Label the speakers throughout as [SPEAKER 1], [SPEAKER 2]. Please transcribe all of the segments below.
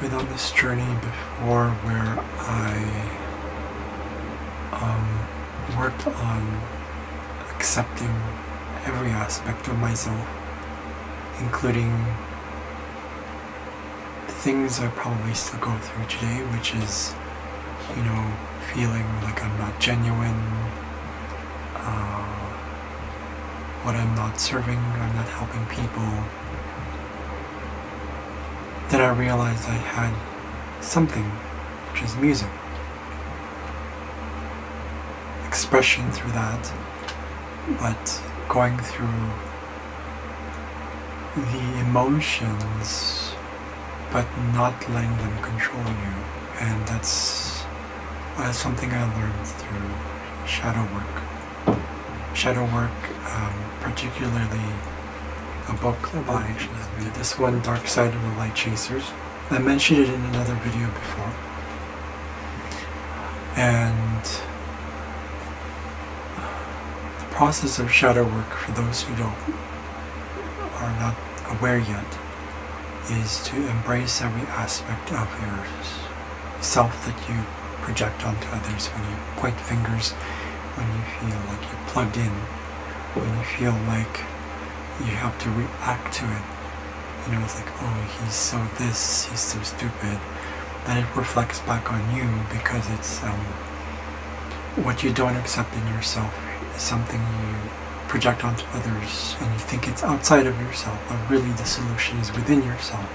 [SPEAKER 1] been on this journey before where I worked on accepting every aspect of myself, including things I probably still go through today, which is, feeling like I'm not genuine, what I'm not serving, I'm not helping people. Then I realized I had something, which is music. Expression through that, but going through the emotions, but not letting them control you. And that's something I learned through shadow work. Shadow work, particularly a book about actually this one, Dark Side of the Light Chasers. I mentioned it in another video before. And the process of shadow work, for those who are not aware yet, is to embrace every aspect of yourself that you project onto others. When you point fingers, when you feel like you're plugged in, when you feel like you have to react to it. It's like, oh, he's so this, he's so stupid. Then it reflects back on you, because it's what you don't accept in yourself is something you project onto others, and you think it's outside of yourself, but really the solution is within yourself.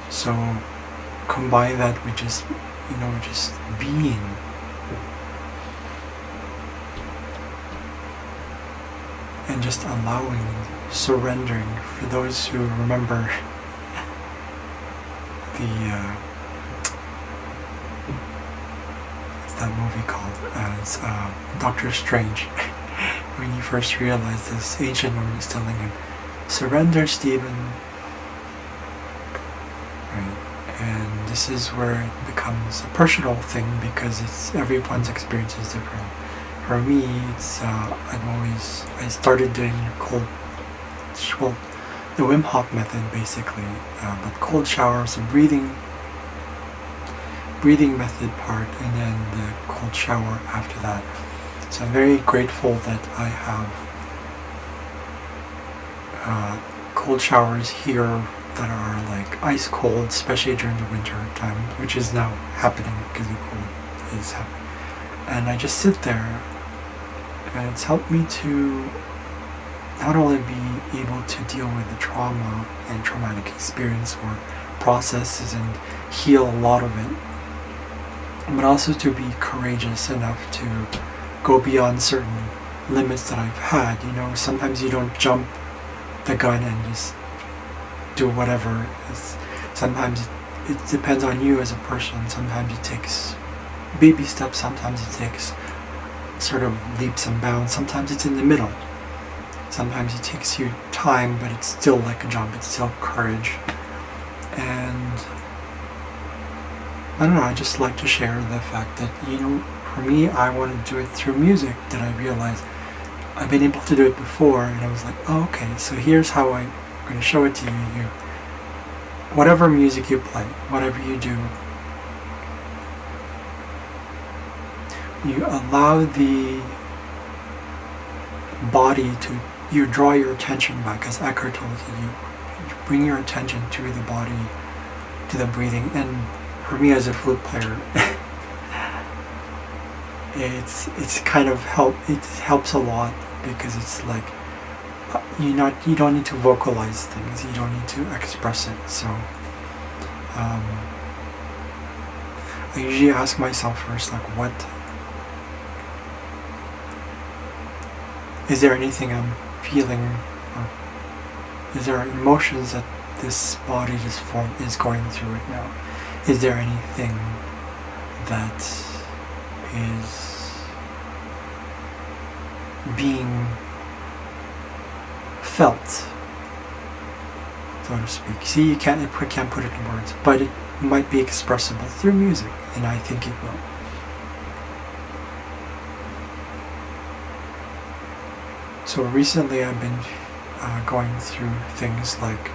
[SPEAKER 1] So combine that with just being. And just allowing, surrendering. For those who remember what's that movie called, as Doctor Strange, when he first realized this ancient woman is telling him, surrender, Stephen. Right? And this is where it becomes a personal thing, because everyone's experience is different. For me, it's I started doing the Wim Hof method basically, but cold showers, and breathing method part, and then the cold shower after that. So I'm very grateful that I have cold showers here that are like ice cold, especially during the winter time, which is now happening because the cold is happening. And I just sit there, and it's helped me to not only be able to deal with the trauma and traumatic experience or processes and heal a lot of it, but also to be courageous enough to go beyond certain limits that I've had. Sometimes you don't jump the gun and just do whatever. Sometimes it depends on you as a person. Sometimes it takes baby steps, sometimes it takes sort of leaps and bounds, sometimes it's in the middle. Sometimes it takes you time, but it's still like a jump, it's still courage. And I don't know, I just like to share the fact that, for me, I want to do it through music, that I realized I've been able to do it before, and I was like, oh, okay, so here's how I'm going to show it to you. Whatever music you play, whatever you do, you allow the body to, you draw your attention back, as Eckhart told you bring your attention to the body, to the breathing. And for me as a flute player, it's kind of it helps a lot, because it's like you don't need to vocalize things, you don't need to express it. So I usually ask myself first, like, what is there anything I'm feeling, or is there emotions that this body, this form is going through right now? Is there anything that is being felt, so to speak? See, you can't put it in words, but it might be expressible through music, and I think it will. So recently I've been going through things like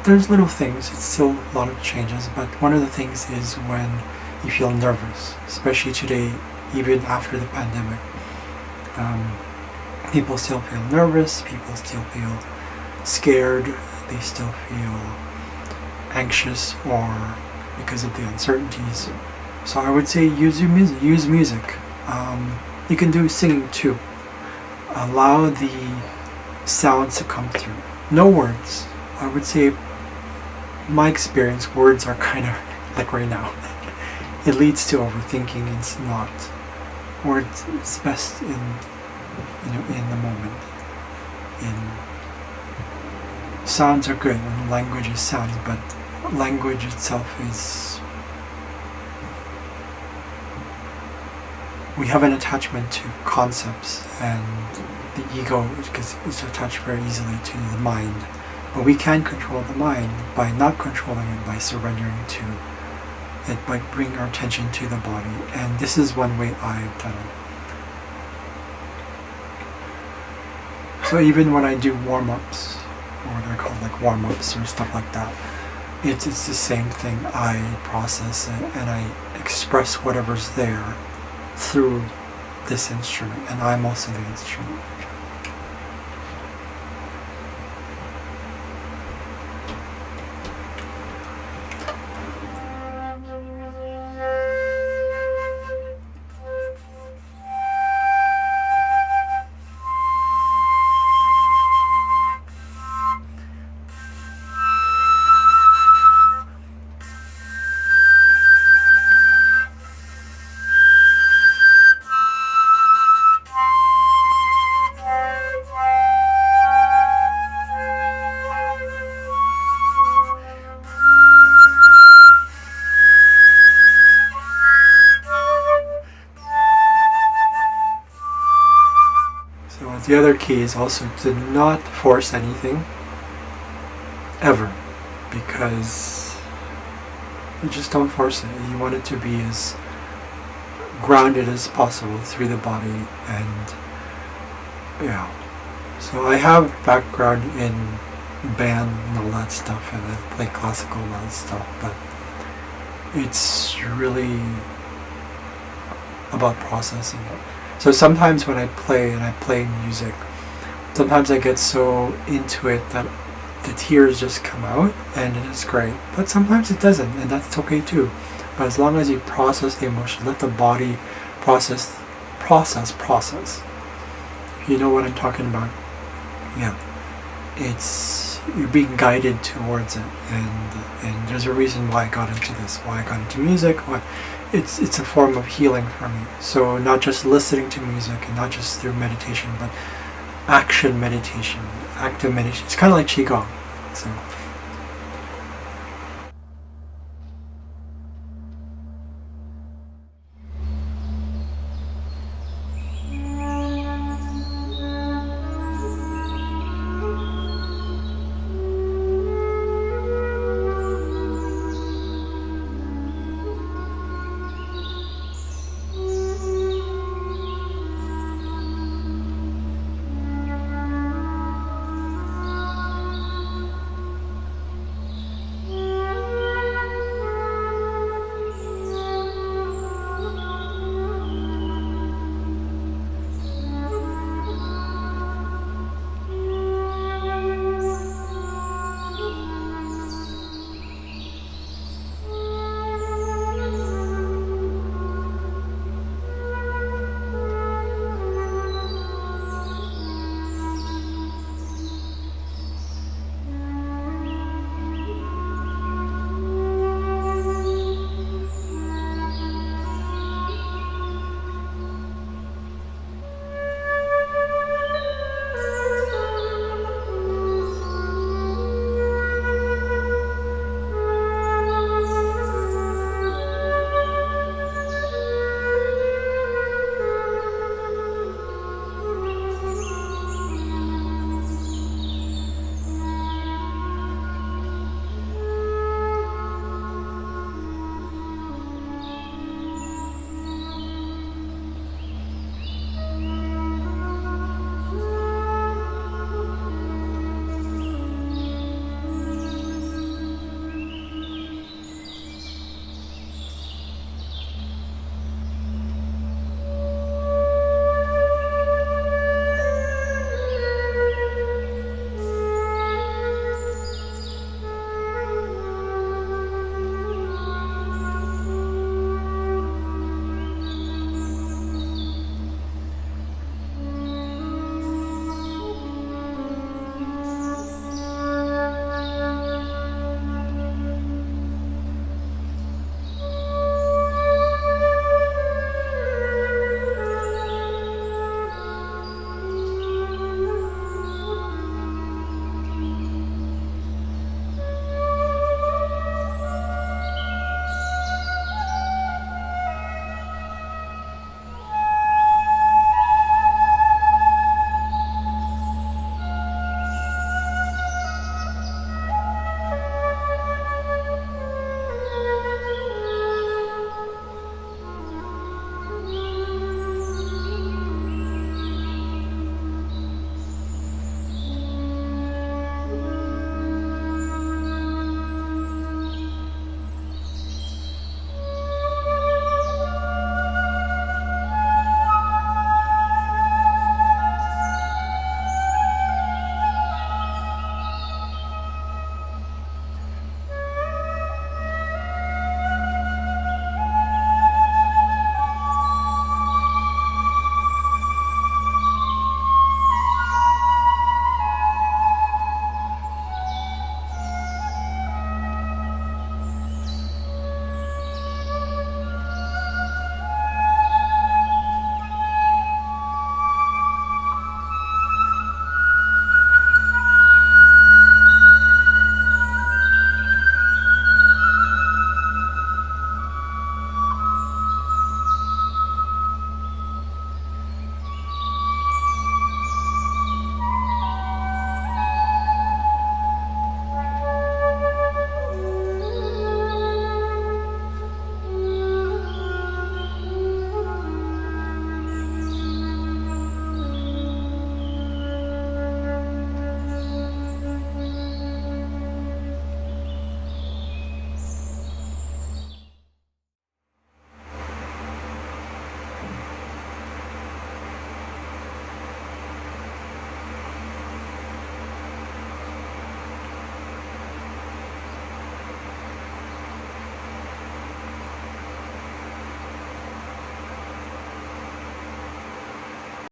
[SPEAKER 1] There's little things, it's still a lot of changes, but one of the things is when you feel nervous, especially today, even after the pandemic. People still feel nervous, people still feel scared, they still feel anxious or because of the uncertainties. So I would say use music. You can do singing too. Allow the sounds to come through. No words. I would say, my experience, words are kind of like right now. It leads to overthinking. It's not. Words is best in the moment. Sounds are good and language is sounds, but language itself is. We have an attachment to concepts, and the ego is attached very easily to the mind. But we can control the mind by not controlling it, by surrendering to it, by bringing our attention to the body. And this is one way I've done it. So even when I do warm-ups, or they're called like warm-ups or stuff like that, it's the same thing. I process it and I express whatever's there through this instrument, and I'm also the instrument. The other key is also to not force anything, ever, because you just don't force it. You want it to be as grounded as possible through the body, and yeah. So I have background in band and all that stuff, and I play classical and all that stuff, but it's really about processing it. So sometimes when I play music, sometimes I get so into it that the tears just come out, and it is great. But sometimes it doesn't, and that's okay too. But as long as you process the emotion, let the body process. You know what I'm talking about? Yeah. You're being guided towards it, and there's a reason why I got into this, why I got into music, it's a form of healing for me. So not just listening to music and not just through meditation, but active meditation. It's kind of like Qigong. So